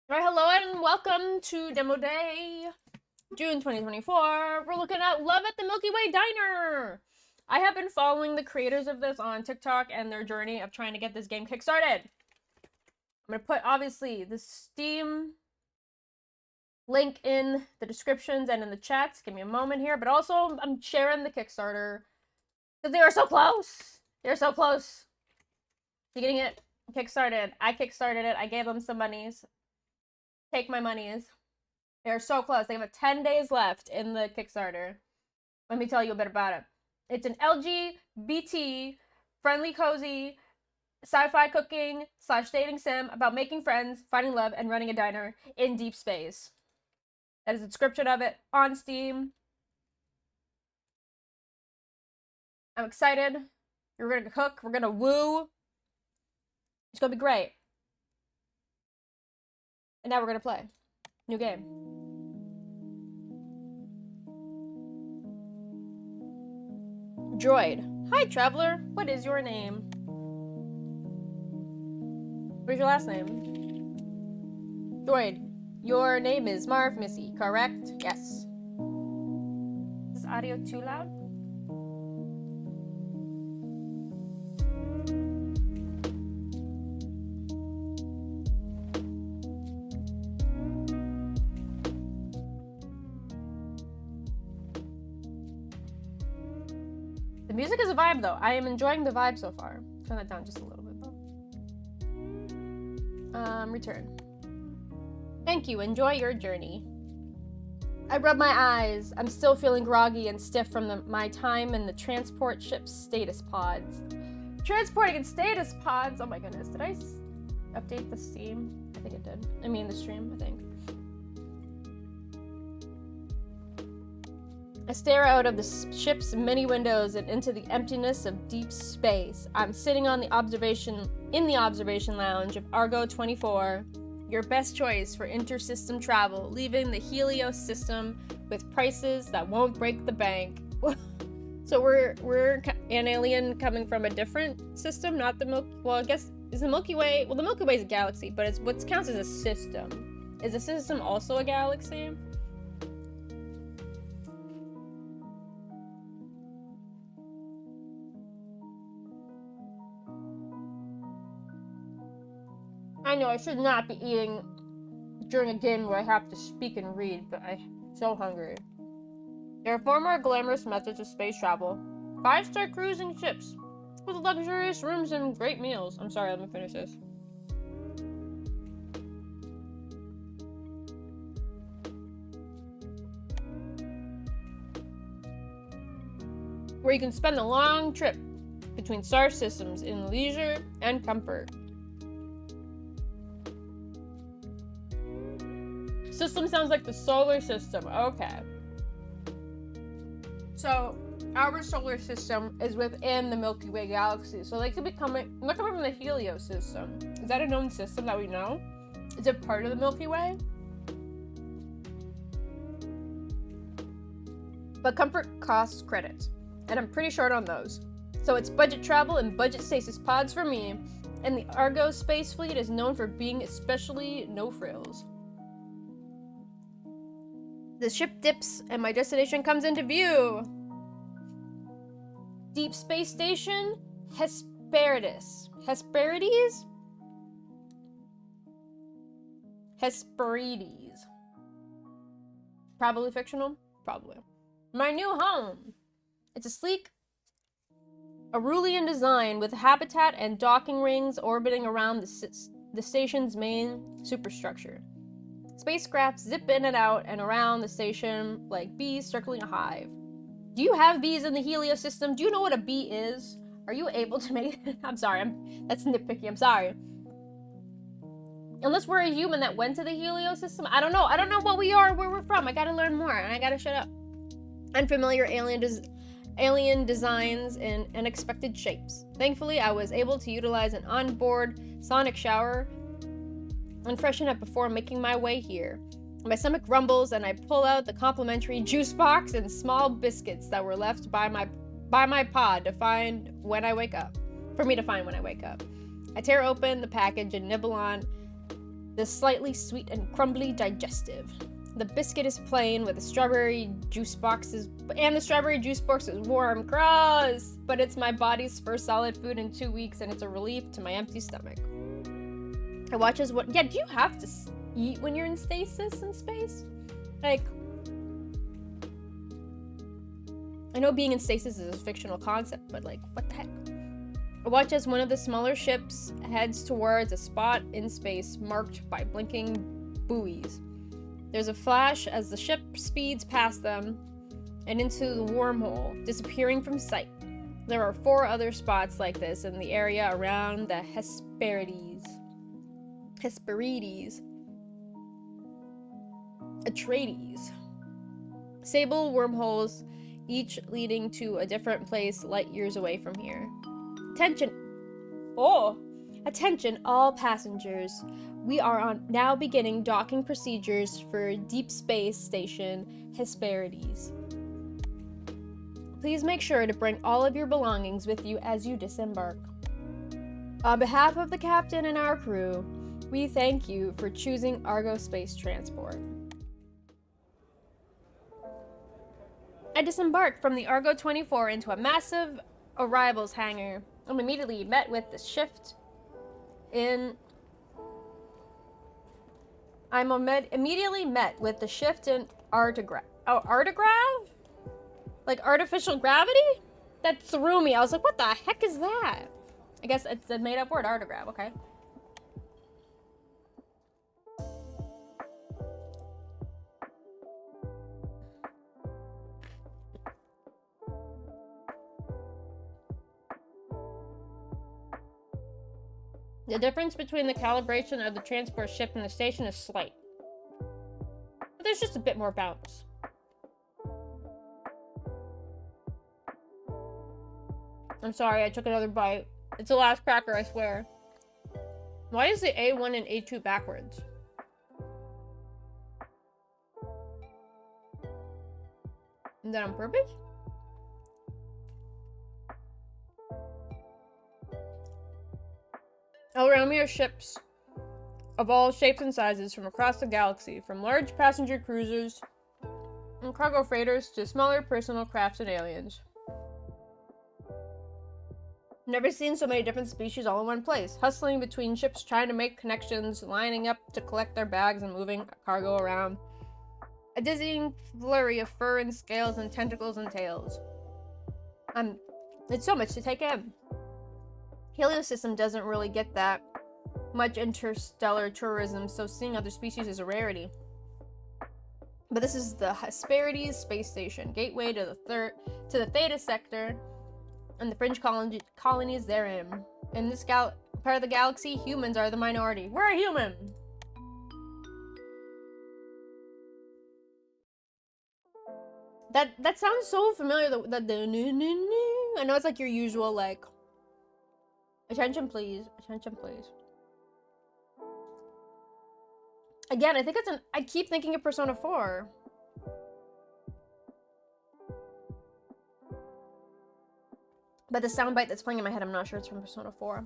All right, hello and welcome to Demo Day, June 2024. We're looking at Love at the Milky Way Diner. I have been following the creators of this on TikTok and their journey of trying to get this game kickstarted. I'm going to put, obviously, the Steam link in the descriptions and in the chats. Give me a moment here. But also, I'm sharing the Kickstarter because they are so close. They're so close to getting it kickstarted. I kickstarted it. I gave them some monies. Take my monies. They're so close. They have 10 days left in the Kickstarter. Let me tell you a bit about it. It's an LGBT-friendly, cozy, sci-fi cooking / dating sim about making friends, finding love, and running a diner in deep space. That is a description of it on Steam. I'm excited. We're gonna cook. We're gonna woo. It's gonna be great. And now we're gonna play. New game. Droid. Hi, traveler. What is your name? What's your last name? Droid. Your name is Marv Missy, correct? Yes. Is this audio too loud? The music is a vibe, though. I am enjoying the vibe so far. Turn that down just a little bit, though. Return. Thank you. Enjoy your journey. I rub my eyes. I'm still feeling groggy and stiff from my time in the transport ship's status pods. Transporting in status pods? Oh my goodness. Did I update the Steam? I think it did. I mean, the stream, I think. I stare out of the ship's many windows and into the emptiness of deep space. I'm sitting in the observation lounge of Argo 24, your best choice for intersystem travel, leaving the Helios system with prices that won't break the bank. So we're an alien coming from a different system, not the Milky. Well, I guess is the Milky Way. Well, the Milky Way is a galaxy, but it's what counts as a system. Is a system also a galaxy? I know I should not be eating during a game where I have to speak and read, but I'm so hungry. There are 4 more glamorous methods of space travel. 5-star cruising ships with luxurious rooms and great meals. I'm sorry, let me finish this. Where you can spend a long trip between star systems in leisure and comfort. System sounds like the solar system. Okay. So, our solar system is within the Milky Way galaxy. So they could be coming, they're coming from the Helios system. Is that a known system that we know? Is it part of the Milky Way? But comfort costs credits, and I'm pretty short on those. So it's budget travel and budget stasis pods for me, and the Argo space fleet is known for being especially no frills. The ship dips and my destination comes into view. Deep Space Station, Hesperides. Hesperides? Hesperides. Probably fictional? Probably. My new home. It's a sleek Aurelian design with habitat and docking rings orbiting around the station's main superstructure. Spacecrafts zip in and out and around the station like bees circling a hive. Do you have bees in the Helios system? Do you know what a bee is? Are you able to make it? I'm sorry, that's nitpicky, I'm sorry. Unless we're a human that went to the Helios system. I don't know what we are, where we're from. I gotta learn more, and I gotta shut up. Unfamiliar alien designs in unexpected shapes. Thankfully, I was able to utilize an onboard sonic shower and freshen up before making my way here. My stomach rumbles and I pull out the complimentary juice box and small biscuits that were left by my pod to find when I wake up. I tear open the package and nibble on The slightly sweet and crumbly digestive. The biscuit is plain with the strawberry juice boxes, and the strawberry juice box is warm. Gross! But it's my body's first solid food in 2 weeks, and it's a relief to my empty stomach. I watch as what? Yeah, do you have to eat when you're in stasis in space? Like, I know being in stasis is a fictional concept, but like, what the heck? I watch as one of the smaller ships heads towards a spot in space marked by blinking buoys. There's a flash as the ship speeds past them and into the wormhole, disappearing from sight. There are 4 other spots like this in the area around the Hesperides. Atreides. Sable wormholes, each leading to a different place light years away from here. Attention all passengers. We are now beginning docking procedures for Deep Space Station Hesperides. Please make sure to bring all of your belongings with you as you disembark. On behalf of the captain and our crew, we thank you for choosing Argo Space Transport. I disembarked from the Argo 24 into a massive arrivals hangar. I'm immediately met with the shift in artigrav? Like artificial gravity? That threw me. I was like, what the heck is that? I guess it's a made up word, artigrav, okay. The difference between the calibration of the transport ship and the station is slight. But there's just a bit more bounce. I'm sorry, I took another bite. It's the last cracker, I swear. Why is the A1 and A2 backwards? Is that on purpose? All around me are ships of all shapes and sizes from across the galaxy, from large passenger cruisers and cargo freighters to smaller personal crafts and aliens. Never seen so many different species all in one place, hustling between ships, trying to make connections, lining up to collect their bags and moving cargo around. A dizzying flurry of fur and scales and tentacles and tails. It's so much to take in. Heliosystem doesn't really get that much interstellar tourism, so seeing other species is a rarity. But this is the Hesperides space station, gateway to the Theta sector and the fringe colonies therein. In this part of the galaxy, humans are the minority. We're a human! That sounds so familiar. I know it's like your usual, like, attention please, attention please. Again, I think I keep thinking of Persona 4. But the soundbite that's playing in my head, I'm not sure it's from Persona 4.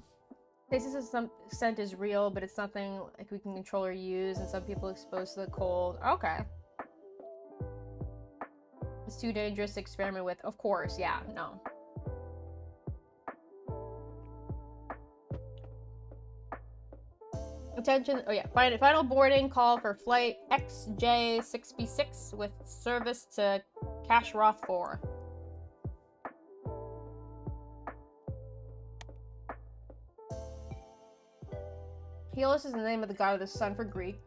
Stasis to some extent is real, but it's nothing like we can control or use, and some people exposed to the cold. Okay. It's too dangerous to experiment with. Of course, yeah, no. Attention, oh yeah, final boarding call for flight XJ6B6 with service to Kashroth 4. Helios is the name of the god of the sun for Greek.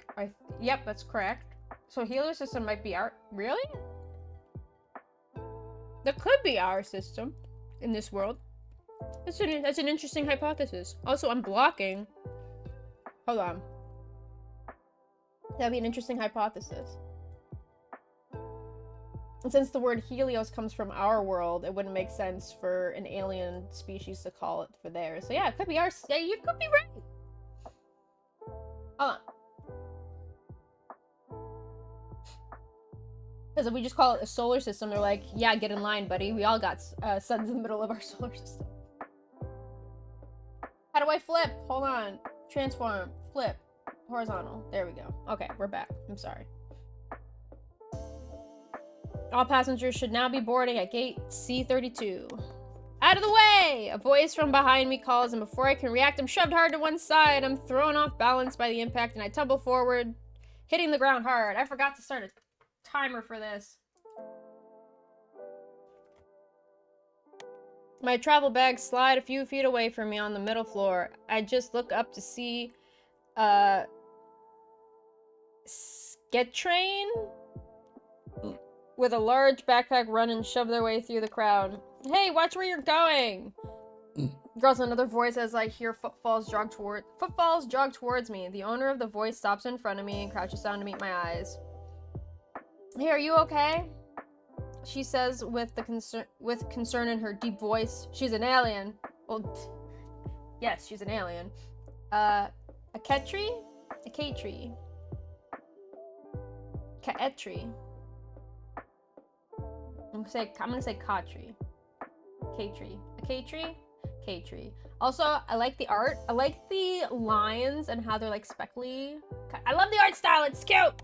Yep, that's correct. So Helios system might be our... Really? That could be our system in this world. That's an interesting hypothesis. Also, I'm blocking. Hold on. That'd be an interesting hypothesis. And since the word Helios comes from our world, it wouldn't make sense for an alien species to call it for theirs. So yeah, it could be ours. Yeah, you could be right. Hold on. Because if we just call it a solar system, they're like, yeah, get in line, buddy. We all got suns in the middle of our solar system. How do I flip? Hold on. Transform. Flip. Horizontal. There we go. Okay, we're back. I'm sorry. All passengers should now be boarding at gate C32. Out of the way! A voice from behind me calls, and before I can react, I'm shoved hard to one side. I'm thrown off balance by the impact, and I tumble forward, hitting the ground hard. I forgot to start a timer for this. My travel bags slide a few feet away from me on the middle floor. I just look up to see Skate Train with a large backpack run and shove their way through the crowd. Hey, watch where you're going! Girls, another voice as I hear footfalls jog towards me. The owner of the voice stops in front of me and crouches down to meet my eyes. Hey, are you okay? She says with concern in her deep voice. She's an alien. Well, yes, she's an alien. A Ketri? A Katri. Kaetri. I'm gonna say Katri. Katri. A Katri? Katri. Also, I like the art. I like the lines and how they're like speckly. I love the art style. It's cute.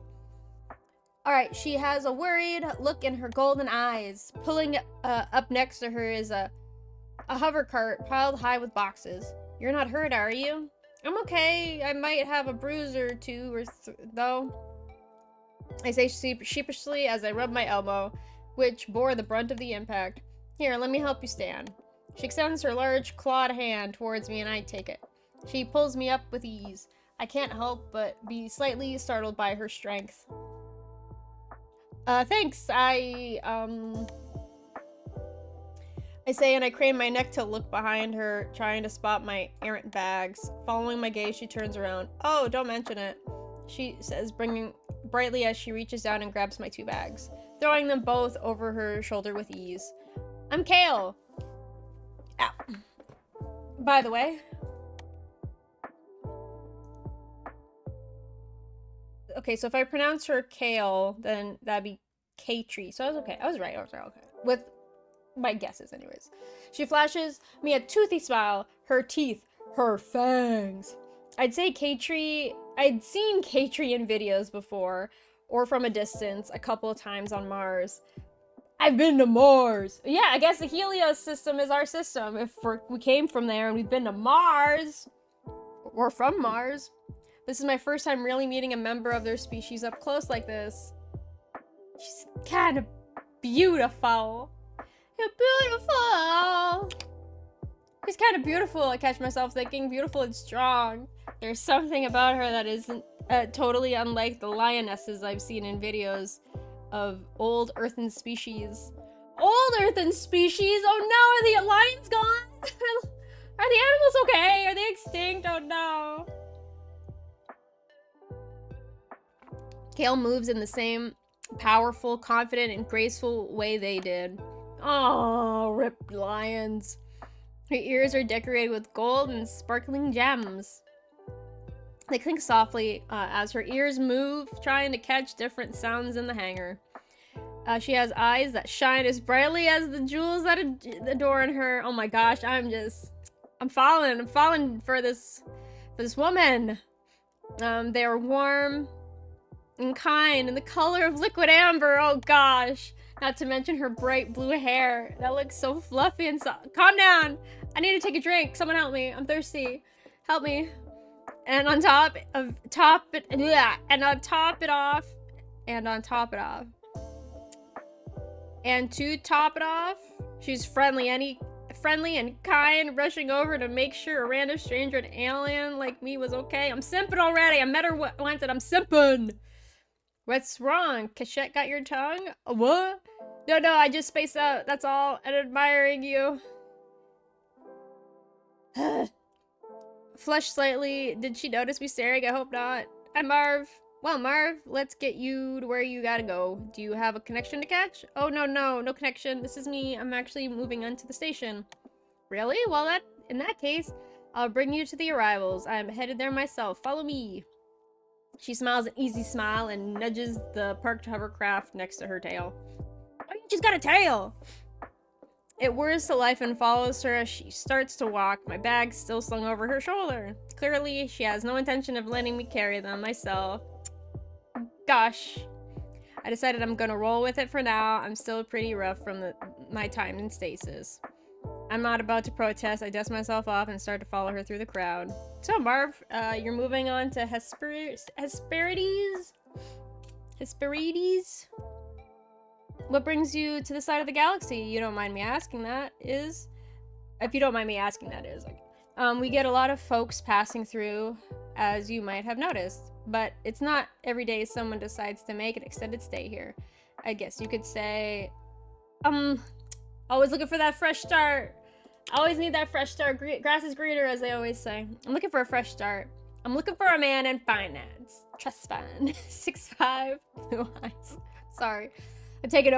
Alright, she has a worried look in her golden eyes. Pulling up next to her is a hover cart piled high with boxes. You're not hurt, are you? I'm okay. I might have a bruise or two though. I say sheepishly as I rub my elbow, which bore the brunt of the impact. Here, let me help you stand. She extends her large clawed hand towards me and I take it. She pulls me up with ease. I can't help but be slightly startled by her strength. Thanks, I say, and I crane my neck to look behind her, trying to spot my errant bags. Following my gaze, she turns around. Oh, don't mention it, she says, bringing brightly as she reaches down and grabs my two bags, throwing them both over her shoulder with ease. I'm Kale. Ow. By the way. Okay, so if I pronounce her Kale, then that'd be Katri. So I was okay. I was right. Okay. With my guesses, anyways. She flashes me a toothy smile. Her teeth. Her fangs. I'd say Katri. I'd seen Katri in videos before, or from a distance, a couple of times on Mars. I've been to Mars. Yeah, I guess the Helios system is our system. If we came from there and we've been to Mars, we're from Mars. This is my first time really meeting a member of their species up close like this. She's kind of beautiful. You're beautiful. She's kind of beautiful, I catch myself thinking. Beautiful and strong. There's something about her that isn't totally unlike the lionesses I've seen in videos of old earthen species. Old earthen species? Oh no, are the lions gone? Are the animals okay? Are they extinct? Oh no. Kale moves in the same powerful, confident, and graceful way they did. Oh, ripped lions. Her ears are decorated with gold and sparkling gems. They clink softly as her ears move, trying to catch different sounds in the hangar. She has eyes that shine as brightly as the jewels that adorn her. Oh my gosh, I'm falling for this woman. They are warm and kind, and the color of liquid amber. Oh gosh, not to mention her bright blue hair that looks so fluffy and soft. Calm down, I need to take a drink. Someone help me, I'm thirsty. Help me. And on top it off, and to top it off, she's friendly and kind, rushing over to make sure a random stranger, an alien like me, was okay. I'm simping already. I met her once and I'm simping. What's wrong? Cachette got your tongue? What? No, I just spaced out. That's all. And admiring you. Flushed slightly. Did she notice me staring? I hope not. I'm Marv. Well, Marv, let's get you to where you gotta go. Do you have a connection to catch? Oh, no connection. This is me. I'm actually moving on to the station. Really? Well, in that case, I'll bring you to the arrivals. I'm headed there myself. Follow me. She smiles an easy smile and nudges the parked hovercraft next to her tail. Oh, she's got a tail! It whirs to life and follows her as she starts to walk, my bag still slung over her shoulder. Clearly, she has no intention of letting me carry them myself. Gosh. I decided I'm gonna roll with it for now. I'm still pretty rough from my time in stasis. I'm not about to protest. I dust myself off and start to follow her through the crowd. So, Marv, you're moving on to Hesperides? Hesperides? What brings you to the side of the galaxy? You don't mind me asking, that is. If you don't mind me asking, that is. We get a lot of folks passing through, as you might have noticed. But it's not every day someone decides to make an extended stay here. I guess you could say, always looking for that fresh start. I always need that fresh start. Grass is greener, as they always say. I'm looking for a fresh start. I'm looking for a man in finance. Trust fund. 6'5", blue eyes. Sorry. I'm taking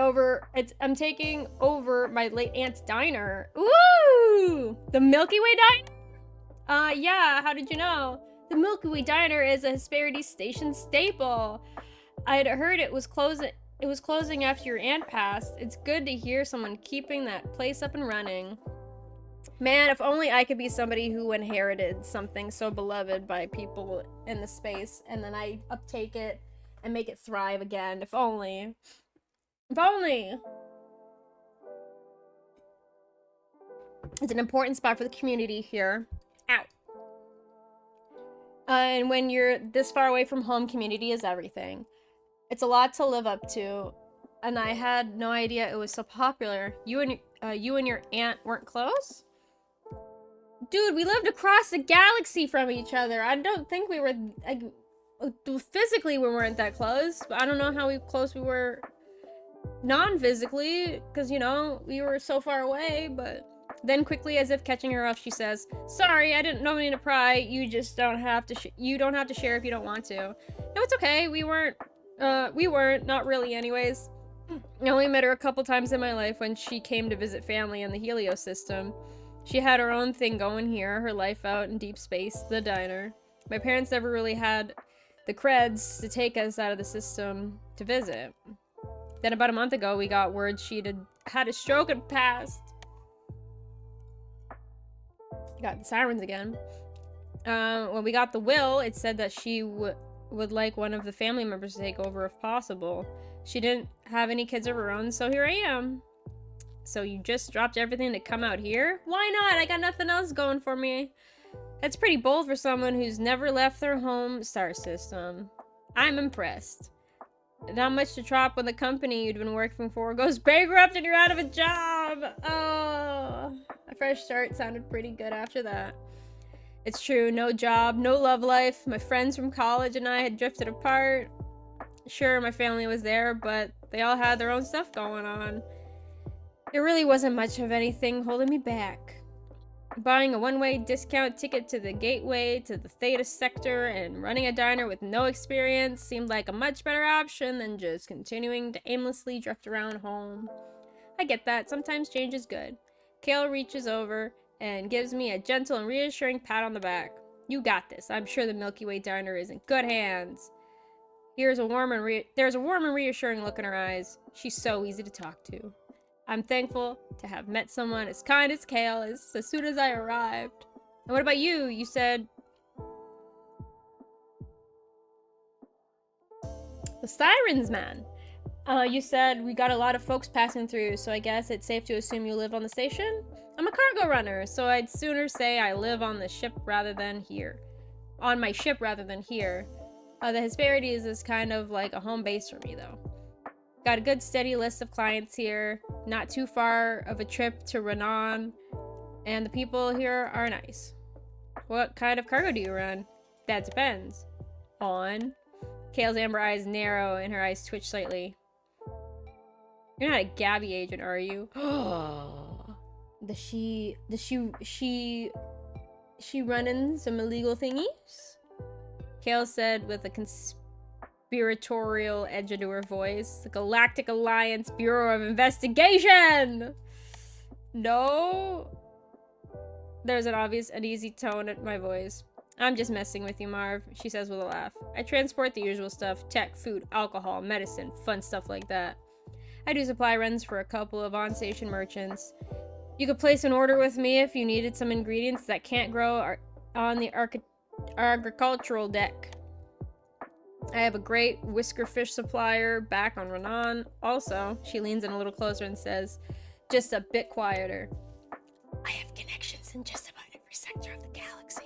over my late aunt's diner. Ooh! The Milky Way diner? Yeah, how did you know? The Milky Way diner is a Hesperides station staple. I'd heard it was closing after your aunt passed. It's good to hear someone keeping that place up and running. Man, if only I could be somebody who inherited something so beloved by people in the space, and then I uptake it and make it thrive again. If only. If only! It's an important spot for the community here. Ow. And when you're this far away from home, community is everything. It's a lot to live up to, and I had no idea it was so popular. You and your aunt weren't close? Dude, we lived across the galaxy from each other. I don't think we were, physically we weren't that close, but I don't know how close we were non-physically, because, you know, we were so far away. But then quickly, as if catching her off, she says, sorry, I didn't mean to pry. You just don't have to you don't have to share if you don't want to. No, it's okay. We weren't, not really anyways. I only met her a couple times in my life when she came to visit family in the Helio system. She had her own thing going here, her life out in deep space, the diner. My parents never really had the creds to take us out of the system to visit. Then about a month ago, we got word she'd had a stroke and passed. Got the sirens again. When we got the will, it said that she would like one of the family members to take over if possible. She didn't have any kids of her own, so here I am. So you just dropped everything to come out here? Why not? I got nothing else going for me. That's pretty bold for someone who's never left their home star system. I'm impressed. Not much to drop when the company you'd been working for goes bankrupt and you're out of a job. Oh, a fresh start sounded pretty good after that. It's true, no job, no love life. My friends from college and I had drifted apart. Sure, my family was there, but they all had their own stuff going on. There really wasn't much of anything holding me back. Buying a one-way discount ticket to the gateway to the Theta sector and running a diner with no experience seemed like a much better option than just continuing to aimlessly drift around home. I get that. Sometimes change is good. Kale reaches over and gives me a gentle and reassuring pat on the back. You got this. I'm sure the Milky Way diner is in good hands. There's a warm and reassuring look in her eyes. She's so easy to talk to. I'm thankful to have met someone as kind as Kale as soon as I arrived. And what about you? You said... The sirens, man. You said we got a lot of folks passing through, so I guess it's safe to assume you live on the station? I'm a cargo runner, so I'd sooner say I live on the ship rather than here. On my ship rather than here. The Hesperides is kind of like a home base for me, though. Got a good steady list of clients here, not too far of a trip to Renan, and the people here are nice. What kind of cargo do you run? That depends. On? Kale's amber eyes narrow and her eyes twitch slightly. You're not a Gabby agent, are you? Does she running some illegal thingies? Kale said with a conspiratorial edge into her voice. The Galactic Alliance Bureau of Investigation! No? There's an obvious uneasy tone at my voice. I'm just messing with you, Marv, she says with a laugh. I transport the usual stuff. Tech, food, alcohol, medicine, fun stuff like that. I do supply runs for a couple of on-station merchants. You could place an order with me if you needed some ingredients that can't grow on the agricultural deck. I have a great whisker fish supplier back on Renan. Also, she leans in a little closer and says, just a bit quieter, I have connections in just about every sector of the galaxy.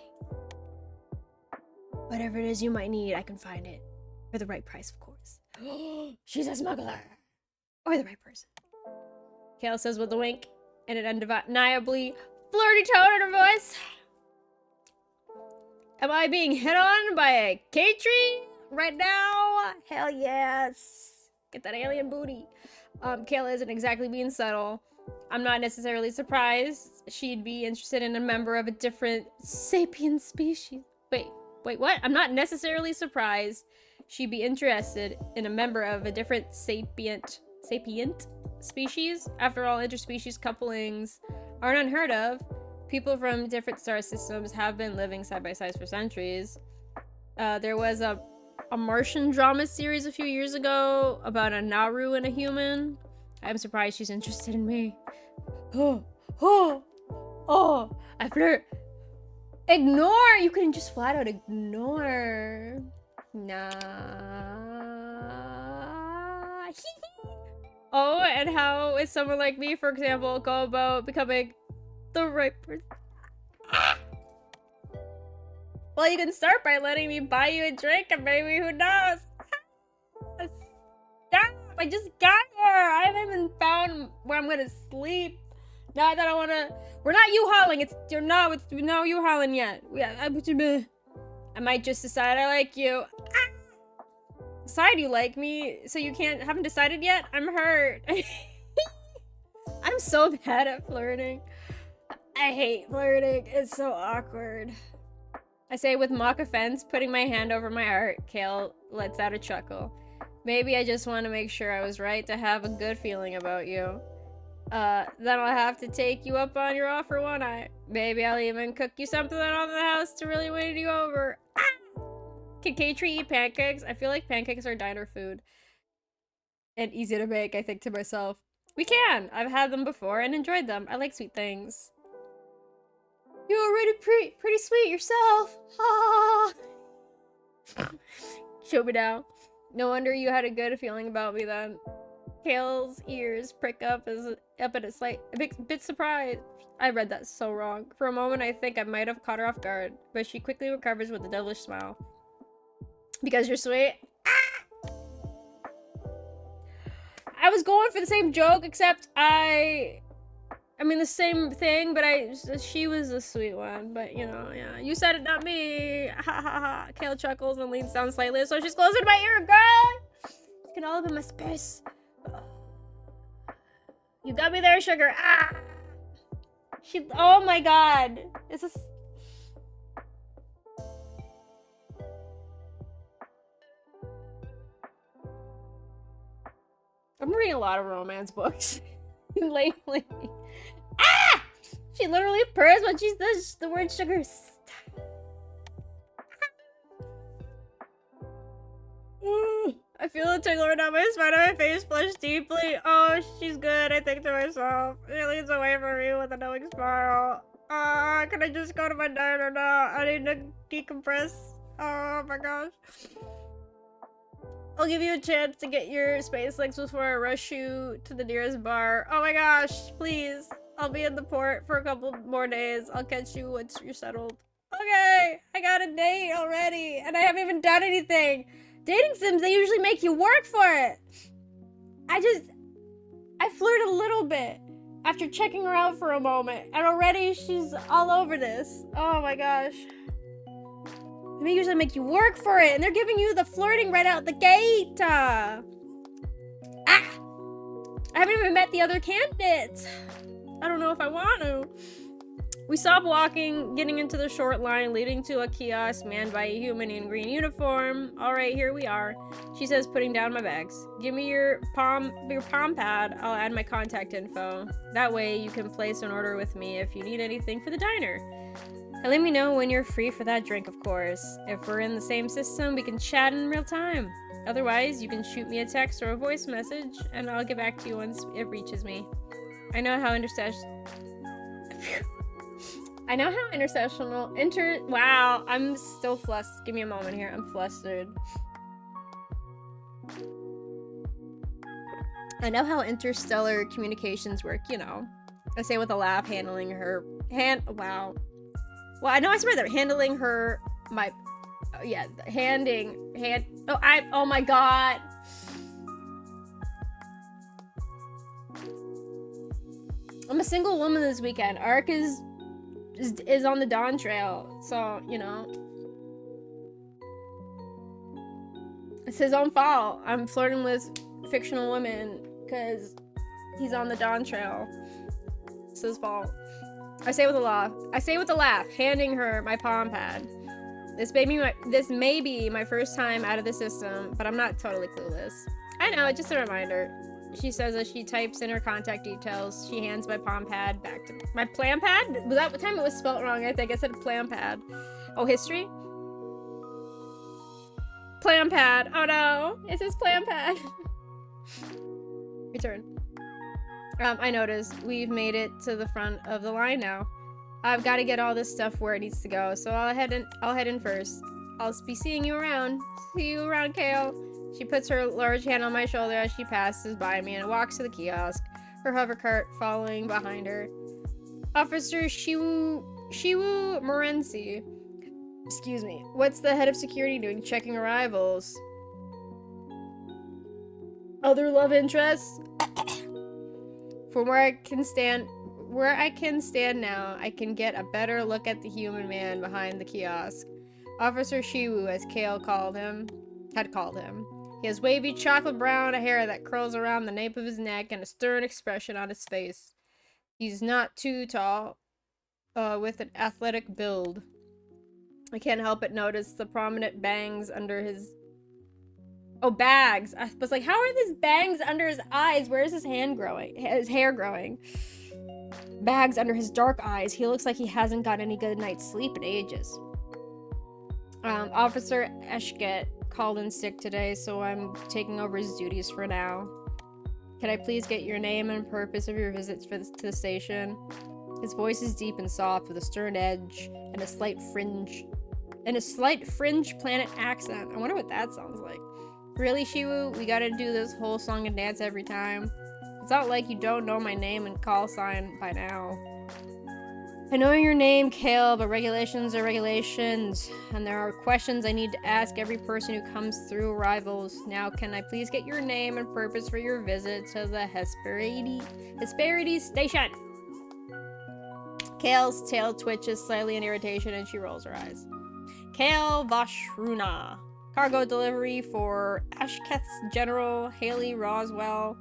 Whatever it is you might need, I can find it. For the right price, of course. She's a smuggler. Or the right person. Kale says with a wink and an undeniably flirty tone in her voice. Am I being hit on by a K-tree right now? Hell yes. Get that alien booty. Kayla isn't exactly being subtle. I'm not necessarily surprised she'd be interested in a member of a different sapient species. Wait, what? I'm not necessarily surprised she'd be interested in a member of a different sapient species. After all, interspecies couplings aren't unheard of. People from different star systems have been living side by side for centuries. There was a Martian drama series a few years ago about a Naru and a human. I'm surprised she's interested in me. I flirt. Ignore! You couldn't just flat out ignore. Nah. Oh, and how is someone like me, for example, go about becoming the right person? Well, you can start by letting me buy you a drink and maybe, who knows? Stop! I just got here! I haven't even found where I'm gonna sleep. Not that I wanna... We're not U-hauling. You're not... No U-hauling yet. I might just decide I like you. Decide you like me, so you haven't decided yet? I'm hurt. I'm so bad at flirting. I hate flirting. It's so awkward. I say with mock offense, putting my hand over my heart. Kale lets out a chuckle. Maybe I just want to make sure I was right to have a good feeling about you. Then I'll have to take you up on your offer, won't I? Maybe I'll even cook you something on the house to really win you over. Can K-Tree eat pancakes? I feel like pancakes are diner food. And easy to make, I think to myself. We can! I've had them before and enjoyed them. I like sweet things. You're already pretty sweet yourself. Ha! Show me now. No wonder you had a good feeling about me then. Kale's ears prick up at a slight bit surprised. I read that so wrong. For a moment, I think I might have caught her off guard, but she quickly recovers with a devilish smile. Because you're sweet. Ah! I was going for the same joke, except I mean the same thing, but she was the sweet one. But you know, yeah, you said it, not me. Ha ha ha. Kale chuckles and leans down slightly, so she's closer to my ear, girl. You can all up in my space. You got me there, sugar. Ah! Oh my god. Is this... I'm reading a lot of romance books lately. Ah! She literally purrs when she says the word sugar. I feel a tingle down my spine and my face flush deeply. Oh, she's good, I think to myself. She leans away from me with a knowing smile. Can I just go to my diner now? I need to decompress. Oh my gosh. I'll give you a chance to get your space legs before I rush you to the nearest bar. Oh my gosh, please. I'll be in the port for a couple more days. I'll catch you once you're settled. Okay, I got a date already, and I haven't even done anything. Dating sims, they usually make you work for it. I flirt a little bit after checking her out for a moment, and already she's all over this. Oh my gosh. They usually make you work for it, and they're giving you the flirting right out the gate. I haven't even met the other candidates. I don't know if I want to. We stop walking, getting into the short line leading to a kiosk manned by a human in green uniform. All right, here we are. She says, putting down my bags. Give me your palm pad. I'll add my contact info. That way you can place an order with me if you need anything for the diner. And let me know when you're free for that drink, of course. If we're in the same system, we can chat in real time. Otherwise, you can shoot me a text or a voice message, and I'll get back to you once it reaches me. I know how I know how wow, I'm still flustered. Give me a moment here. I'm flustered. I know how interstellar communications work, you know. I say with a laugh, handling her wow. Well, I know I swear they're handling her oh my god. I'm a single woman this weekend. Ark is on the Dawn Trail, so, you know. It's his own fault. I'm flirting with fictional women because he's on the Dawn Trail. It's his fault. I say with a laugh, handing her my palm pad. This may be my first time out of the system, but I'm not totally clueless. I know, just a reminder. She says as she types in her contact details, she hands my palm pad back to me. My plan pad? Was that what time it was spelled wrong? I think I said plan pad. Oh, history? Plan pad. Oh no, it says plan pad. Return. I noticed we've made it to the front of the line now. I've got to get all this stuff where it needs to go, so I'll head in first. I'll be seeing you around. See you around, Kale. She puts her large hand on my shoulder as she passes by me and walks to the kiosk, her hover cart following behind her. Officer Shiwu Morenzi. Excuse me. What's the head of security doing checking arrivals? Other love interests? From where I can stand now, I can get a better look at the human man behind the kiosk. Officer Shiwu, as Kale had called him. He has wavy chocolate brown hair that curls around the nape of his neck and a stern expression on his face. He's not too tall, with an athletic build. I can't help but notice the prominent bangs under his... Oh, bags! I was like, how are these bangs under his eyes? Where is his hair growing? Bags under his dark eyes. He looks like he hasn't got any good night's sleep in ages. Officer Eshket called in sick today, so I'm taking over his duties for now. Can I please get your name and purpose of your visits to the station? His voice is deep and soft with a stern edge and a slight fringe planet accent. I wonder what that sounds like. Really, Shiwu? We gotta do this whole song and dance every time? It's not like you don't know my name and call sign by now. I know your name, Kale, but regulations are regulations, and there are questions I need to ask every person who comes through arrivals. Now, can I please get your name and purpose for your visit to the Hesperides Station? Kale's tail twitches slightly in irritation, and she rolls her eyes. Kale Vashruna. Cargo delivery for Ashketh's General, Haley Roswell,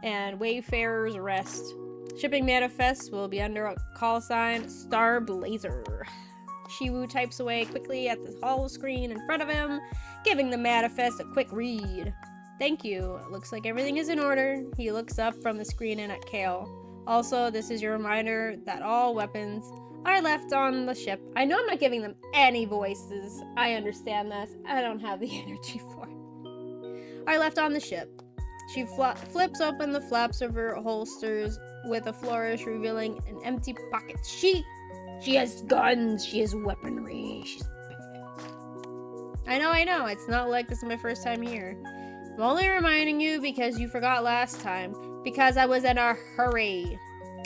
and Wayfarer's Rest. Shipping manifest will be under a call sign Star Blazer. Shiwu types away quickly at the holo screen in front of him, giving the manifest a quick read. Thank you. It looks like everything is in order. He looks up from the screen and at Kale. Also, this is your reminder that all weapons are left on the ship. I know I'm not giving them any voices. I understand this. I don't have the energy for it. Are left on the ship. She flips open the flaps of her holsters with a flourish, revealing an empty pocket. She has guns. She has weaponry. She's badass. I know. It's not like this is my first time here. I'm only reminding you because you forgot last time. Because I was in a hurry.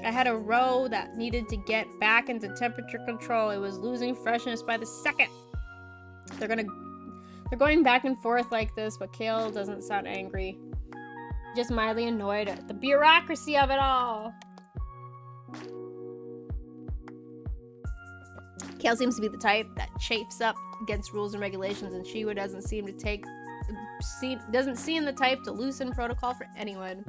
I had a row that needed to get back into temperature control. It was losing freshness by the second. They're going back and forth like this, but Kale doesn't sound angry. Just mildly annoyed at the bureaucracy of it all. Kale seems to be the type that chafes up against rules and regulations, and Shiwa doesn't seem the type to loosen protocol for anyone.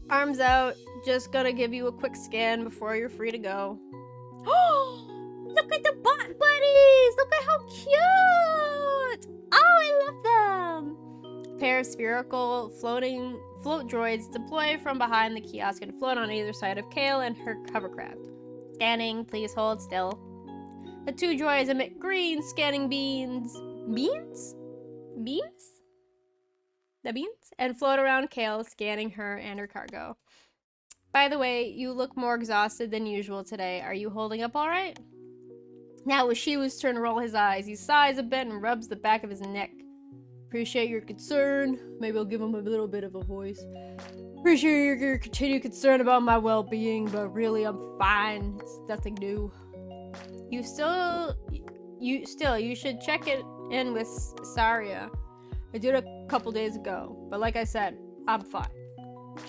Arms out, just gonna give you a quick scan before you're free to go. Oh, look at the bot buddies! Look at how cute! Oh, I love them! Pair of spherical float droids deploy from behind the kiosk and float on either side of Kale and her hovercraft. Scanning, please hold still. The two droids emit green scanning beams. Beams? Beams? The beans? And float around Kale, scanning her and her cargo. By the way, you look more exhausted than usual today. Are you holding up all right? Now it was Shiwu's turn to roll his eyes. He sighs a bit and rubs the back of his neck. Appreciate your concern. Maybe I'll give him a little bit of a voice. Appreciate your continued concern about my well-being, but really I'm fine. It's nothing new. You should check it in with Saria. I did a couple days ago, but like I said, I'm fine.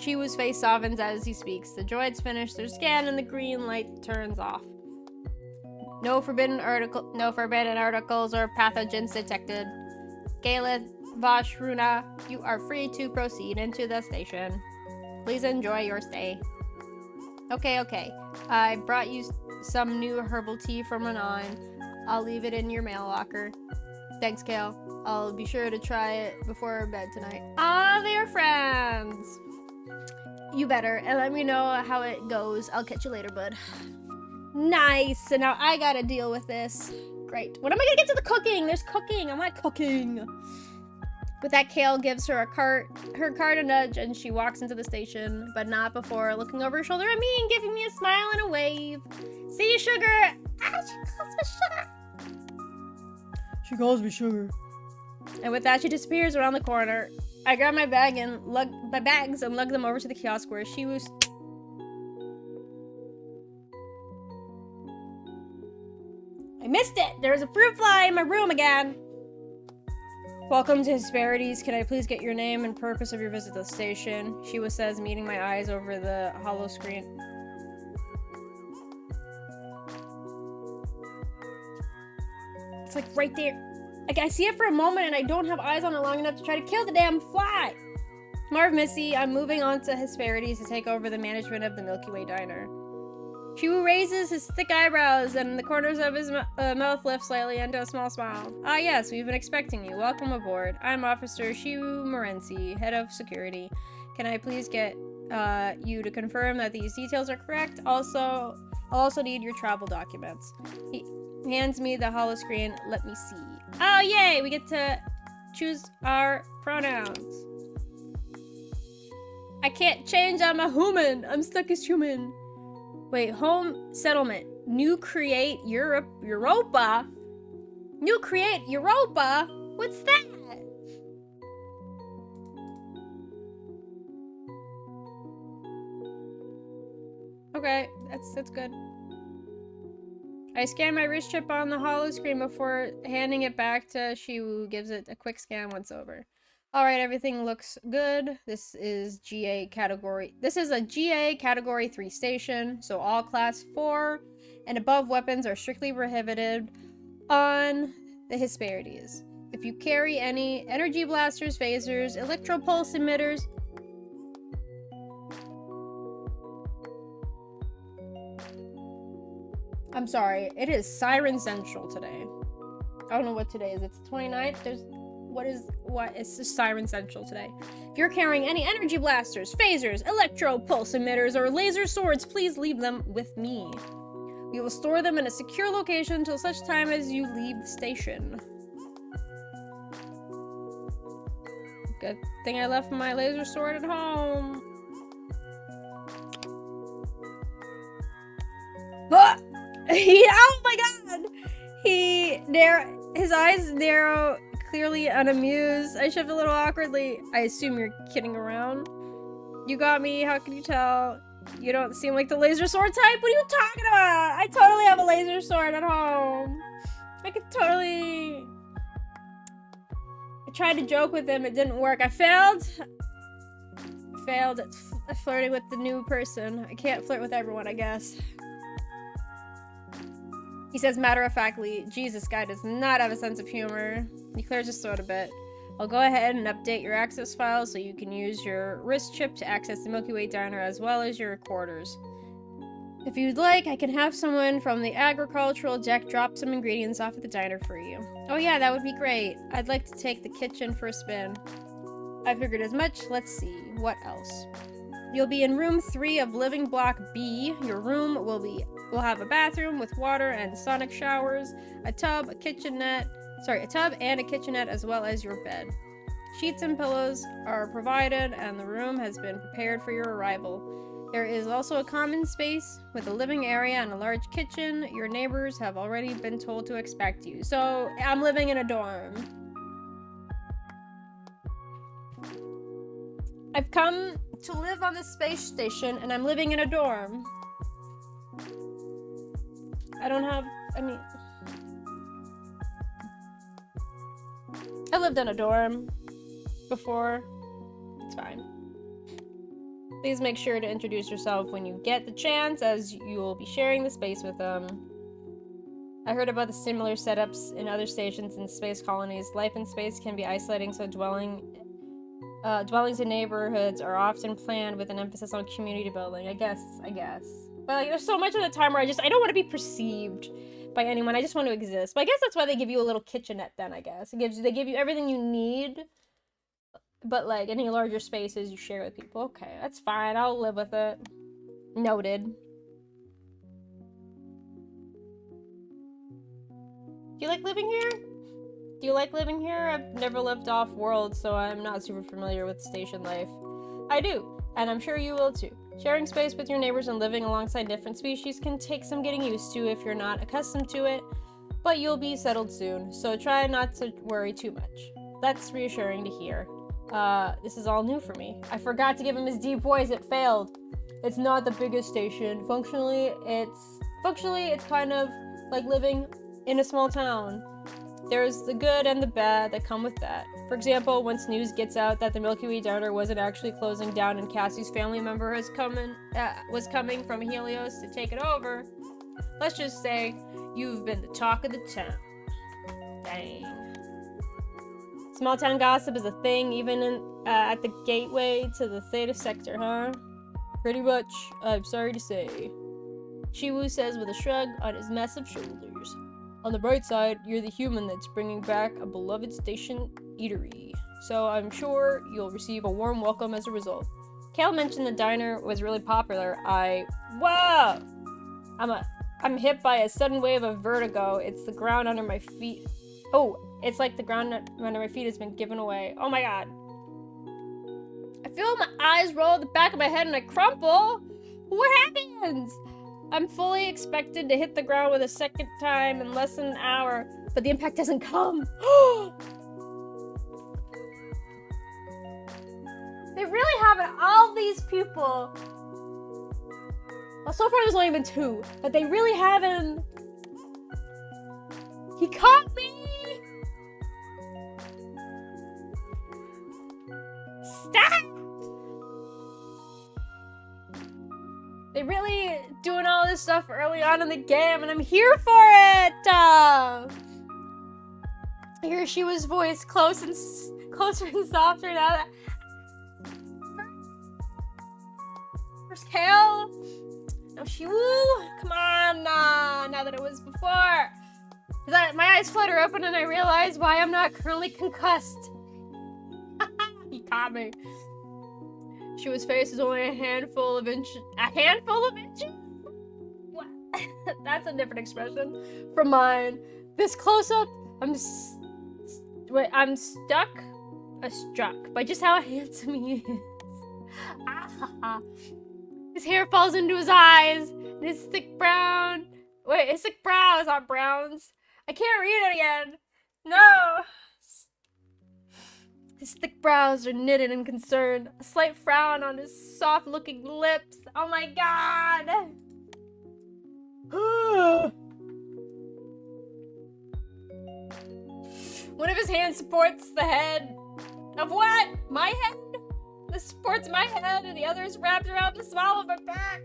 Shiwu's face softens as he speaks. The droids finish their scan and the green light turns off. No forbidden articles or pathogens detected. Galeth, Vosh, Runa, you are free to proceed into the station. Please enjoy your stay. Okay. I brought you some new herbal tea from Renan. I'll leave it in your mail locker. Thanks, Kale. I'll be sure to try it before bed tonight. Ah, they're friends. You better, and let me know how it goes. I'll catch you later, bud. Nice. So now I gotta deal with this. Great. When am I gonna get to the cooking? There's cooking. I want cooking. With that, Kale gives her her card a nudge, and she walks into the station, but not before looking over her shoulder at me and giving me a smile and a wave. See you, Sugar. Ah, she calls me Sugar. She calls me Sugar. And with that, she disappears around the corner. I grab my bags and lug them over to the kiosk where she was. I missed it! There was a fruit fly in my room again! Welcome to Hesperides. Can I please get your name and purpose of your visit to the station? Shiwa says, meeting my eyes over the hollow screen. It's like right there. Like I see it for a moment and I don't have eyes on it long enough to try to kill the damn fly! Marv Missy, I'm moving on to Hesperides to take over the management of the Milky Way Diner. Shiwu raises his thick eyebrows and the corners of his mouth lift slightly into a small smile. Ah yes, we've been expecting you. Welcome aboard. I'm Officer Shiwu Morency, Head of Security. Can I please get you to confirm that these details are correct? I'll also need your travel documents. He hands me the holoscreen. Let me see. Oh yay, we get to choose our pronouns. I can't change, I'm a human. I'm stuck as human. Wait, home settlement. New create Europa? New create Europa? What's that? Okay, that's good. I scan my wrist chip on the holo screen before handing it back to Shiwu, gives it a quick scan once over. Alright, everything looks good. This is a GA Category 3 station, so all Class 4 and above weapons are strictly prohibited on the Hesperides. If you carry any energy blasters, phasers, electropulse emitters... I'm sorry, it is Siren Central today. I don't know what today is. It's the 29th. It's just Siren Central today. If you're carrying any energy blasters, phasers, electro pulse emitters, or laser swords, please leave them with me. We will store them in a secure location until such time as you leave the station. Good thing I left my laser sword at home. Ah! Oh my god! His eyes narrow, clearly unamused. I shift a little awkwardly. I assume you're kidding around. You got me, how can you tell? You don't seem like the laser sword type? What are you talking about? I totally have a laser sword at home. I tried to joke with him, it didn't work. I failed at flirting with the new person. I can't flirt with everyone, I guess. He says matter-of-factly, Jesus, this guy does not have a sense of humor. He clears his throat a bit. I'll go ahead and update your access files so you can use your wrist chip to access the Milky Way Diner as well as your quarters. If you'd like, I can have someone from the agricultural deck drop some ingredients off at the diner for you. Oh yeah, that would be great. I'd like to take the kitchen for a spin. I figured as much. Let's see. What else? You'll be in room 3 of Living Block B. Your room will have a bathroom with water and sonic showers, a tub and a kitchenette, as well as your bed. Sheets and pillows are provided, and the room has been prepared for your arrival. There is also a common space with a living area and a large kitchen. Your neighbors have already been told to expect you. So, I'm living in a dorm. I've come to live on the space station and I'm living in a dorm. I lived in a dorm before. It's fine. Please make sure to introduce yourself when you get the chance, as you will be sharing the space with them. I heard about the similar setups in other stations and space colonies. Life in space can be isolating, so dwellings in neighborhoods are often planned with an emphasis on community building. I guess. But like, there's so much of the time where I don't want to be perceived by anyone. I just want to exist. But I guess that's why they give you a little kitchenette then, I guess. They give you everything you need. But like any larger spaces you share with people. Okay, that's fine. I'll live with it. Noted. Do you like living here? I've never lived off-world, so I'm not super familiar with station life. I do, and I'm sure you will too. Sharing space with your neighbors and living alongside different species can take some getting used to if you're not accustomed to it, but you'll be settled soon, so try not to worry too much. That's reassuring to hear. This is all new for me. I forgot to give him his deep voice. It failed. It's not the biggest station. Functionally, it's kind of like living in a small town. There's the good and the bad that come with that. For example, once news gets out that the Milky Way diner wasn't actually closing down and Cassie's family member was coming from Helios to take it over, let's just say you've been the talk of the town. Dang. Small town gossip is a thing, even at the gateway to the Theta sector, huh? Pretty much, I'm sorry to say. Shiwu says with a shrug on his massive shoulders. On the bright side, you're the human that's bringing back a beloved station eatery, so I'm sure you'll receive a warm welcome as a result. Kale mentioned the diner was really popular. Whoa! I'm hit by a sudden wave of vertigo. It's the ground under my feet. Oh, it's like the ground under my feet has been given away. Oh my god. I feel my eyes roll at the back of my head and I crumple. What happens? I'm fully expected to hit the ground with a second time in less than an hour, but the impact doesn't come. They really have all these people. Well, so far there's only been 2, but they really have him. He caught me! Stop! They really doing all this stuff early on in the game, and I'm here for it! Hiroshima's voice closer and softer now that... Where's Kale? No, Shiwu! Come on, now that it was before. My eyes flutter open and I realize why I'm not currently concussed. He caught me. Shiwu's face is only a handful of inches. A handful of inches? What? That's a different expression from mine. This close-up, I'm struck by just how handsome he is. His hair falls into his eyes, and his thick brows, not browns. I can't read it again. No. His thick brows are knitted in concern, a slight frown on his soft-looking lips. Oh my god! One of his hands supports the head of what? My head? This supports my head, and the other is wrapped around the small of my back.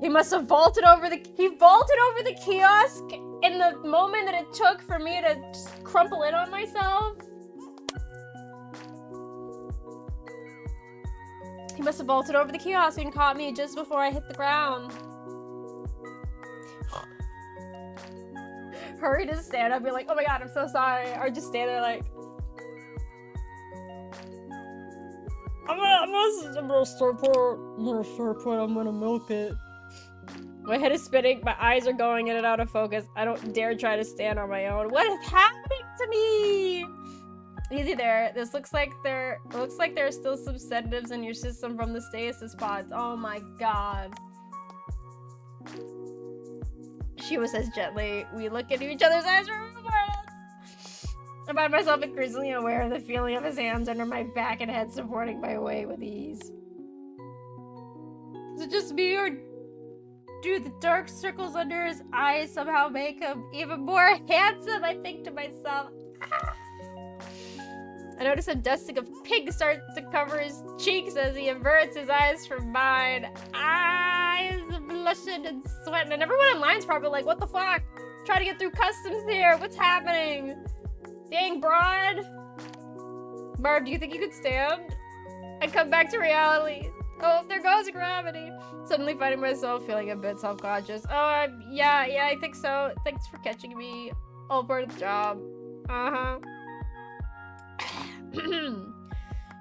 He must have vaulted over the kiosk in the moment that it took for me to just crumple in on myself. He must have vaulted over the kiosk and caught me just before I hit the ground. Hurry to stand up, be like, oh my god, I'm so sorry. Or just stand there like, I'm gonna start put, I'm gonna milk it. My head is spinning, my eyes are going in and out of focus. I don't dare try to stand on my own. What is happening to me? Easy there. This looks like there are still some sedatives in your system from the stasis pods. Oh my god. Shiva says gently. We look into each other's eyes for a moment. I find myself increasingly aware of the feeling of his hands under my back and head supporting my weight with ease. Is it just me, or do the dark circles under his eyes somehow make him even more handsome? I think to myself. I notice a dusting of pink starts to cover his cheeks as he averts his eyes from mine. Eyes blushing and sweating, and everyone in line's probably like, what the fuck? Trying to get through customs here. What's happening? Dang, broad. Marv, do you think you could stand? I come back to reality. Oh, there goes gravity. Suddenly finding myself feeling a bit self-conscious. Oh, yeah, I think so. Thanks for catching me. All part of the job. Uh-huh.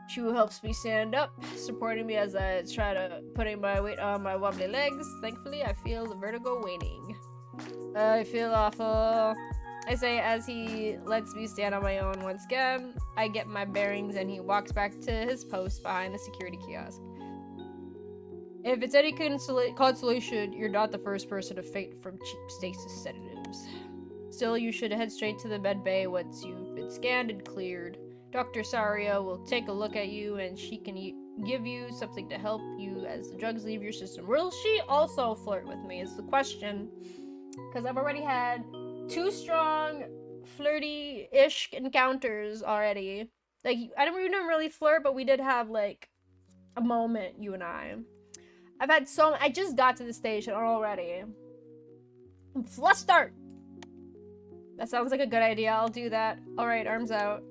Chu helps me stand up, supporting me as I try to putting my weight on my wobbly legs. Thankfully, I feel the vertigo waning. I feel awful, I say as he lets me stand on my own once again. I get my bearings and he walks back to his post behind the security kiosk. If it's any consolation, you're not the first person to faint from cheap stasis sedatives. Still, you should head straight to the med bay once you've been scanned and cleared. Dr. Saria will take a look at you and she can give you something to help you as the drugs leave your system. Will she also flirt with me is the question. Because I've already had 2 strong, flirty-ish encounters already. Like, I don't really flirt, but we did have, like, a moment, you and I. I just got to the station already. Let's start! That sounds like a good idea. I'll do that. Alright, arms out.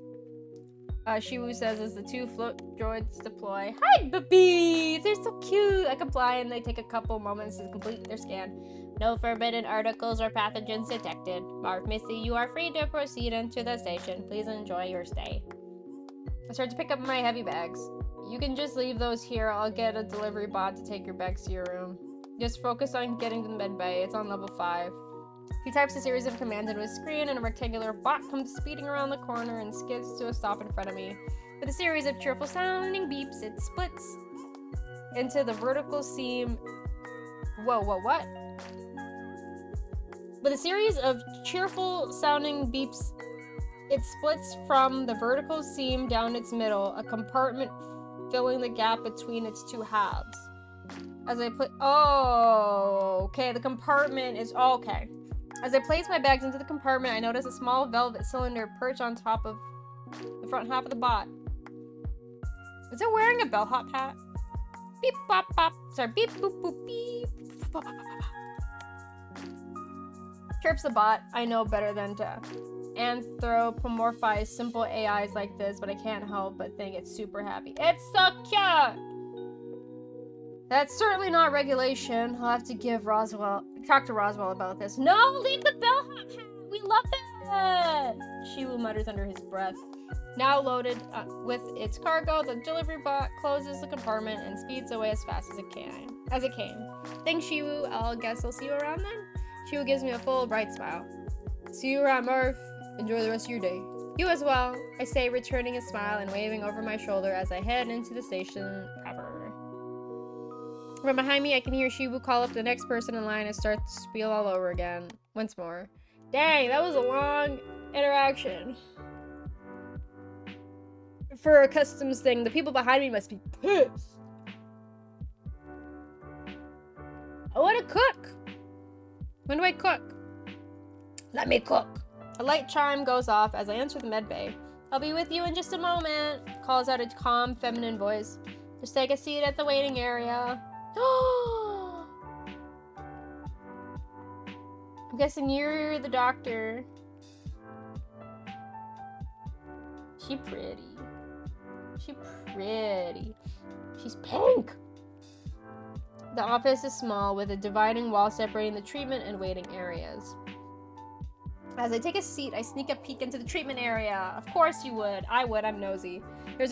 Shiwu says as the 2 float droids deploy. Hi, babies! They're so cute! I comply and they take a couple moments to complete their scan. No forbidden articles or pathogens detected. Marv, Missy, you are free to proceed into the station. Please enjoy your stay. I start to pick up my heavy bags. You can just leave those here. I'll get a delivery bot to take your bags to your room. Just focus on getting to the med bay. It's on level 5. He types a series of commands into his screen, and a rectangular bot comes speeding around the corner and skids to a stop in front of me. With a series of cheerful sounding beeps, it splits into the vertical seam. Whoa, what? With a series of cheerful sounding beeps, it splits from the vertical seam down its middle, a compartment filling the gap between its 2 halves. As I put, okay, the compartment is, okay. As I place my bags into the compartment, I notice a small velvet cylinder perch on top of the front half of the bot. Is it wearing a bellhop hat? Beep, bop, bop. Sorry, beep, boop, boop, beep. Bop, bop, bop, bop. Chirps the bot. I know better than to anthropomorphize simple AIs like this, but I can't help but think it's super happy. It's so cute! That's certainly not regulation. I'll have to talk to Roswell about this. No, leave the bellhop hat! We love that! Shiwu mutters under his breath. Now loaded with its cargo, the delivery bot closes the compartment and speeds away as fast as it came. Thanks, Shiwu. I guess I'll see you around then? Shiwu gives me a full, bright smile. See you around, Murph. Enjoy the rest of your day. You as well, I say, returning a smile and waving over my shoulder as I head into the station proper. From behind me, I can hear Shibu call up the next person in line and start the spiel all over again. Once more. Dang, that was a long interaction. For a customs thing, the people behind me must be pissed. I want to cook. When do I cook? Let me cook. A light chime goes off as I enter the med bay. I'll be with you in just a moment, calls out a calm, feminine voice. Just take a seat at the waiting area. I'm guessing you're the doctor. She's pretty. She's pink. The office is small, with a dividing wall separating the treatment and waiting areas. As I take a seat, I sneak a peek into the treatment area. Of course you would. I would. I'm nosy. There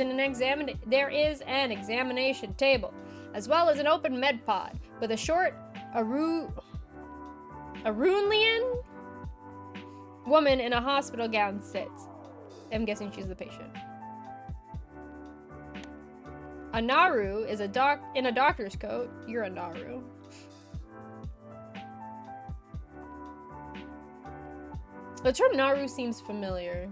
is an examination table, as well as an open med pod, with a short A Runelian woman in a hospital gown sits. I'm guessing she's the patient. A Naru is in a doctor's coat. You're a Naru. The term Naru seems familiar.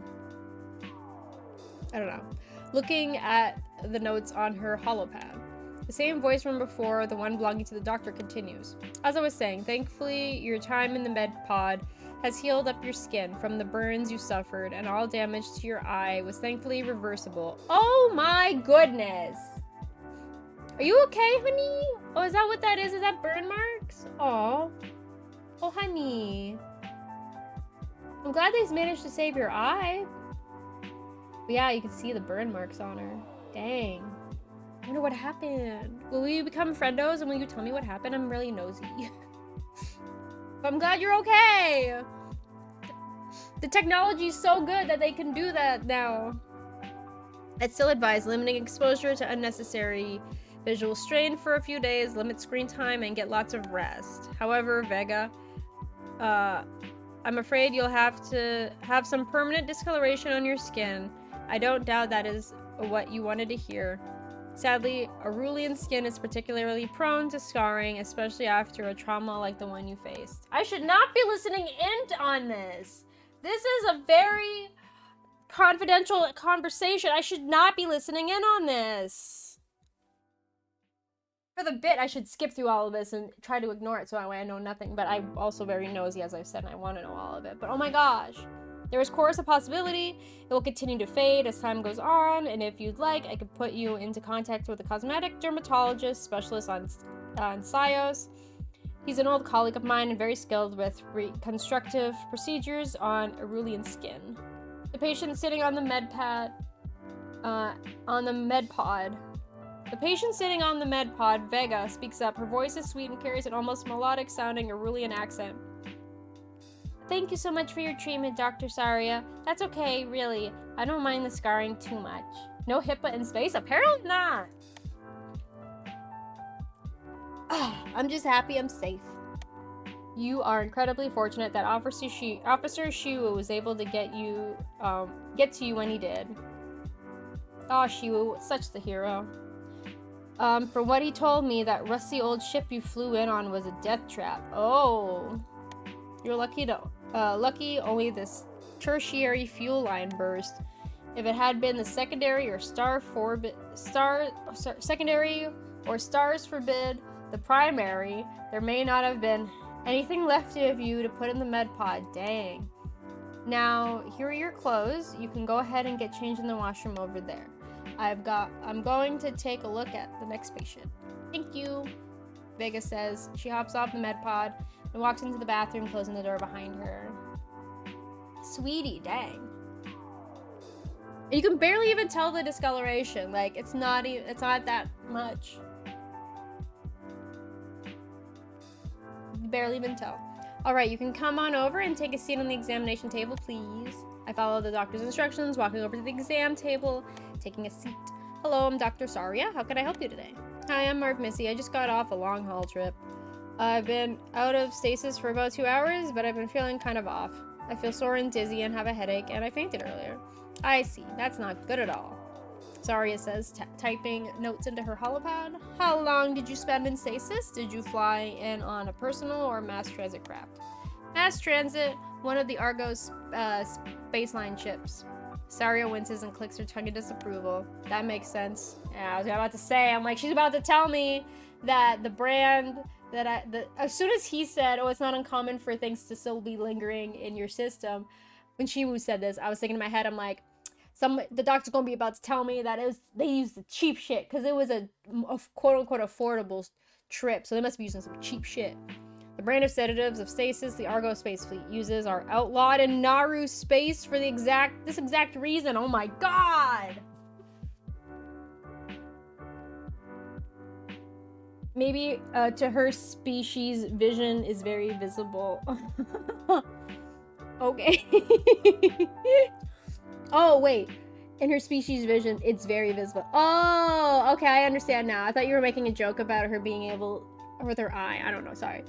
I don't know. Looking at the notes on her holopad. The same voice from before, the one belonging to the doctor, continues. As I was saying, thankfully, your time in the med pod has healed up your skin from the burns you suffered, and all damage to your eye was thankfully reversible. Oh my goodness! Are you okay, honey? Oh, is that what that is? Is that burn marks? Aw. Oh, honey. I'm glad they managed to save your eye. But yeah, you can see the burn marks on her. Dang. I wonder what happened. Will we become friendos and will you tell me what happened? I'm really nosy. But I'm glad you're okay. The technology is so good that they can do that now. I'd still advise limiting exposure to unnecessary visual strain for a few days, limit screen time, and get lots of rest. However, Vega, I'm afraid you'll have to have some permanent discoloration on your skin. I don't doubt that is what you wanted to hear. Sadly, Arulian skin is particularly prone to scarring, especially after a trauma like the one you faced. I should not be listening in on this. This is a very confidential conversation. I should not be listening in on this. For the bit, I should skip through all of this and try to ignore it so that way I know nothing. But I'm also very nosy, as I've said, and I want to know all of it. But oh my gosh. There is, of course, a possibility it will continue to fade as time goes on, and if you'd like, I could put you into contact with a cosmetic dermatologist specialist on Scios. He's an old colleague of mine and very skilled with reconstructive procedures on Arulian skin. The patient sitting on the med pod. The patient sitting on the med pod, Vega, speaks up. Her voice is sweet and carries an almost melodic-sounding Arulian accent. Thank you so much for your treatment, Dr. Saria. That's okay, really. I don't mind the scarring too much. No HIPAA in space? Apparently not. I'm just happy I'm safe. You are incredibly fortunate that Officer Shiwu was able to get to you when he did. Oh, Shiwu, such the hero. From what he told me, that rusty old ship you flew in on was a death trap. Oh. You're lucky only this tertiary fuel line burst. If it had been the secondary or stars forbid the primary, there may not have been anything left of you to put in the med pod. Dang. Now, here are your clothes. You can go ahead and get changed in the washroom over there. I'm going to take a look at the next patient. Thank you, Vega says. She hops off the med pod and walks into the bathroom, closing the door behind her. Sweetie, dang. You can barely even tell the discoloration. Like, it's not that much. You barely even tell. Alright, you can come on over and take a seat on the examination table, please. I follow the doctor's instructions, walking over to the exam table, taking a seat. Hello, I'm Dr. Saria. How can I help you today? Hi, I'm Mark Missy. I just got off a long-haul trip. I've been out of stasis for about 2 hours, but I've been feeling kind of off. I feel sore and dizzy and have a headache, and I fainted earlier. I see. That's not good at all. Saria says, typing notes into her holopad. How long did you spend in stasis? Did you fly in on a personal or mass transit craft? Mass transit, one of the Argo's baseline ships. Saria winces and clicks her tongue in disapproval. That makes sense. Yeah, I was about to say, I'm like, she's about to tell me that the brand that as soon as he said, oh, it's not uncommon for things to still be lingering in your system. When Shiwu said this, I was thinking in my head, I'm like, the doctor's gonna be about to tell me that they used the cheap shit because it was a quote unquote affordable trip, so they must be using some cheap shit. The brand of sedatives of stasis the Argo space fleet uses are outlawed in Naru space for this exact reason. Oh my god! Maybe to her species, vision is very visible. Okay. Oh, wait. In her species vision, it's very visible. Oh, okay, I understand now. I thought you were making a joke about her being able Or with her eye. I don't know, sorry.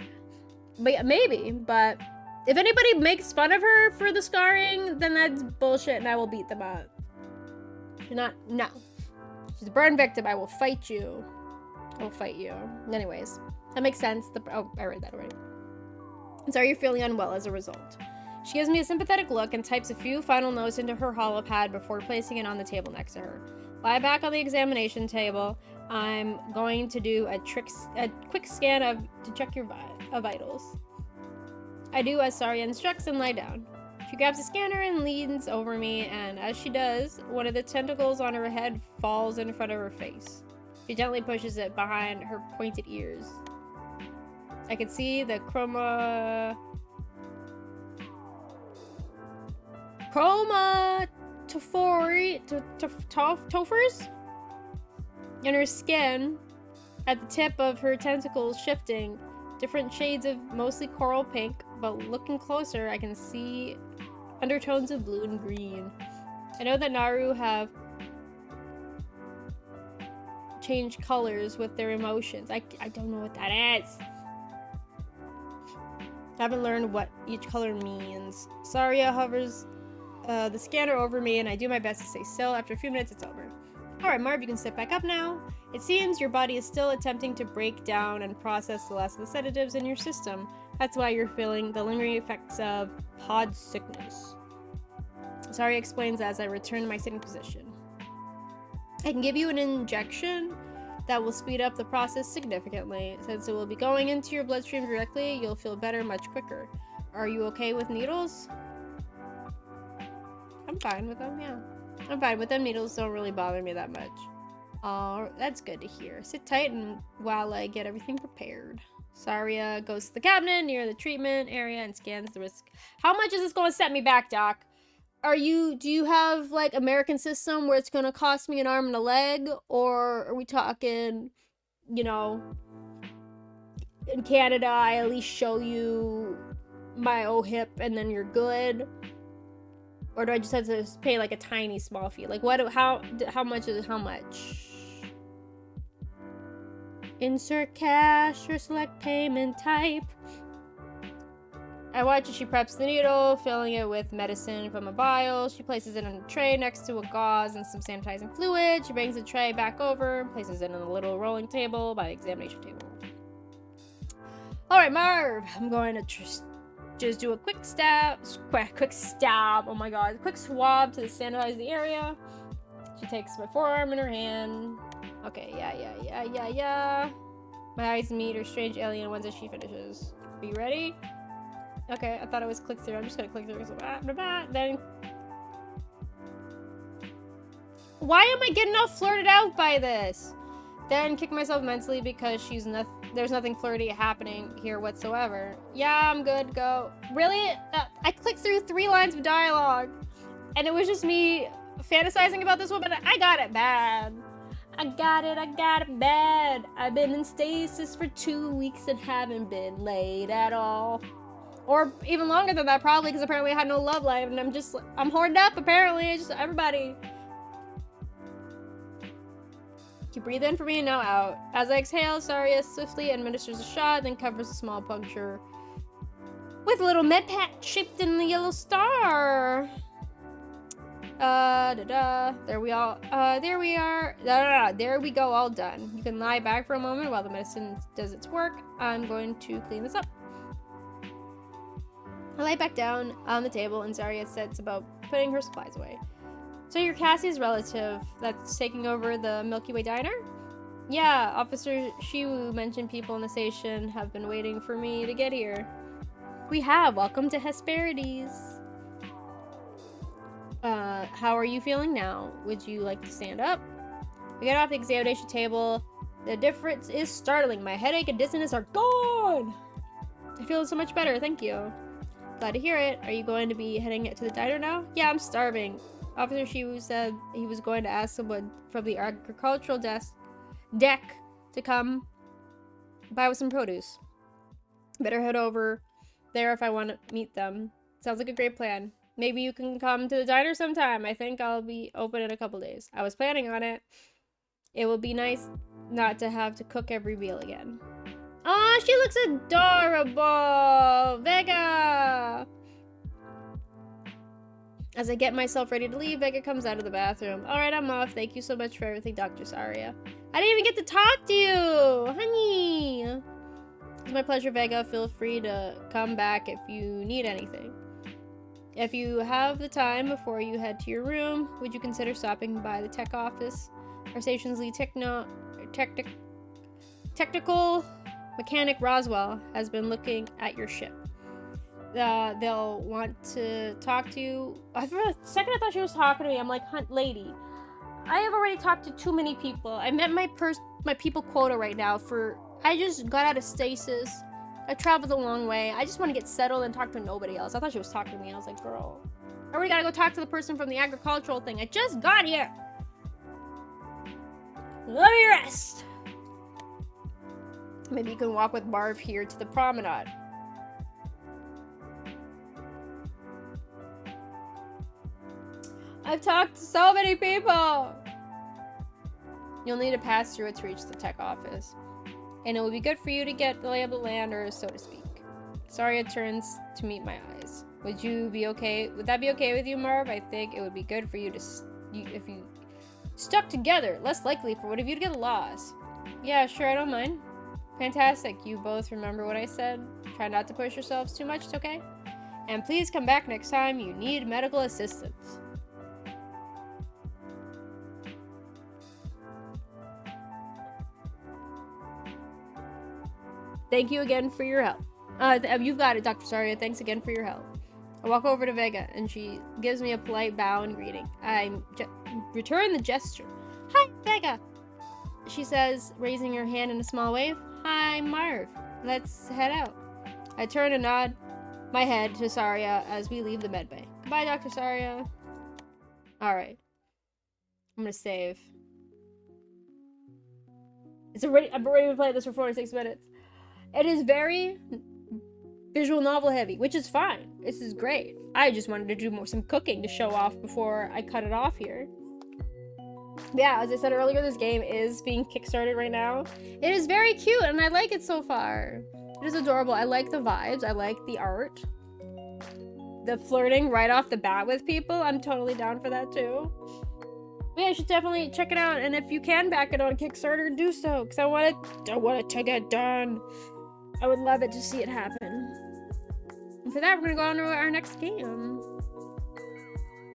But yeah, maybe, but if anybody makes fun of her for the scarring, then that's bullshit and I will beat them up. No. She's a burn victim. I will fight you. I will fight you. Anyways, that makes sense. Oh, I read that already. Sorry you're feeling unwell as a result. She gives me a sympathetic look and types a few final notes into her hollow pad before placing it on the table next to her. Lie back on the examination table. I'm going to do a quick scan to check your vitals. I do as Saria instructs and lie down. She grabs a scanner and leans over me, and as she does, one of the tentacles on her head falls in front of her face. She gently pushes it behind her pointed ears. I can see the chromatophores in her skin at the tip of her tentacles shifting, different shades of mostly coral pink, but looking closer I can see undertones of blue and green. I know that Naru have changed colors with their emotions. I don't know what that is. I haven't learned what each color means. Saria hovers the scanner over me and I do my best to stay still. After a few minutes, it's over. Alright, Marv, you can sit back up now. It seems your body is still attempting to break down and process the last of the sedatives in your system. That's why you're feeling the lingering effects of pod sickness. Saria explains as I return to my sitting position. I can give you an injection that will speed up the process significantly. Since it will be going into your bloodstream directly, you'll feel better much quicker. Are you okay with needles? I'm fine with them, yeah. I'm fine with them. Needles don't really bother me that much. Oh, that's good to hear. Sit tight and while I get everything prepared. Saria goes to the cabinet near the treatment area and scans the risk. How much is this going to set me back, Doc? Do you have, like, American system where it's going to cost me an arm and a leg? Or are we talking, you know, in Canada, I at least show you my hip and then you're good? Or do I just have to pay, like, a tiny small fee? Like, how much is how much? Insert cash or select payment type. I watch as she preps the needle, filling it with medicine from a vial. She places it on a tray next to a gauze and some sanitizing fluid. She brings the tray back over and places it on a little rolling table by the examination table. Alright, Marv, I'm going to just do a quick stab, oh my god, quick swab to sanitize the area. She takes my forearm in her hand. Okay, yeah. My eyes meet her strange alien ones as she finishes. Are you ready? Okay, I thought it was click through. I'm just gonna click through. So, then. Why am I getting all flirted out by this? Then kick myself mentally because there's nothing flirty happening here whatsoever. Yeah, I'm good. Go. Really? I clicked through 3 lines of dialogue, and it was just me fantasizing about this woman. I got it bad. I got it bad. I've been in stasis for 2 weeks and haven't been laid at all. Or even longer than that, probably, because apparently I had no love life, and I'm horned up, apparently. Everybody. You breathe in for me and now out. As I exhale, Saria swiftly administers a shot, then covers a small puncture with a little med pack shaped in the yellow star. There we are. There we go, all done. You can lie back for a moment while the medicine does its work. I'm going to clean this up. I lay back down on the table and Saria sets about putting her supplies away. So you're Cassie's relative that's taking over the Milky Way diner? Yeah, Officer Shiwu mentioned people in the station have been waiting for me to get here. We have. Welcome to Hesperides. How are you feeling now? Would you like to stand up? I get off the examination table. The difference is startling. My headache and dizziness are gone! I feel so much better, thank you. Glad to hear it. Are you going to be heading to the diner now? Yeah, I'm starving. Officer Shiwu said he was going to ask someone from the agricultural deck to come buy with some produce. Better head over there if I want to meet them. Sounds like a great plan. Maybe you can come to the diner sometime. I think I'll be open in a couple days. I was planning on it. It will be nice not to have to cook every meal again. Aw, she looks adorable! Vega! As I get myself ready to leave, Vega comes out of the bathroom. Alright, I'm off. Thank you so much for everything, Dr. Saria. I didn't even get to talk to you! Honey! It's my pleasure, Vega. Feel free to come back if you need anything. If you have the time before you head to your room, would you consider stopping by the tech office? Our station's lead technical mechanic Roswell has been looking at your ship. They'll want to talk to you. For a second I thought she was talking to me. I'm like, lady, I have already talked to too many people. I met my people quota right now I just got out of stasis. I traveled a long way. I just want to get settled and talk to nobody else. I thought she was talking to me. I was like, girl, I already gotta go talk to the person from the agricultural thing. I just got here. Let me rest. Maybe you can walk with Marv here to the promenade. I've talked to so many people. You'll need to pass through it to reach the tech office. And it will be good for you to get the lay of the land, or so to speak. Sorry it turns to meet my eyes. Would that be okay with you, Marv? I think it would be good for you if you stuck together. Less likely for one of you to get lost. Yeah, sure, I don't mind. Fantastic. You both remember what I said? Try not to push yourselves too much, okay? And please come back next time you need medical assistance. Thank you again for your help. You've got it, Dr. Saria. Thanks again for your help. I walk over to Vega, and she gives me a polite bow and greeting. I return the gesture. Hi, Vega! She says, raising her hand in a small wave. Hi, Marv. Let's head out. I turn and nod my head to Saria as we leave the medbay. Goodbye, Dr. Saria. Alright. I'm gonna save. I've already been playing this for 46 minutes. It is very visual novel heavy, which is fine. This is great. I just wanted to do some cooking to show off before I cut it off here. But yeah, as I said earlier, this game is being kickstarted right now. It is very cute, and I like it so far. It is adorable. I like the vibes. I like the art. The flirting right off the bat with people. I'm totally down for that too. But yeah, you should definitely check it out. And if you can back it on Kickstarter, do so. Because I want it to get done. I would love it to see it happen. And for that, we're going to go on to our next game.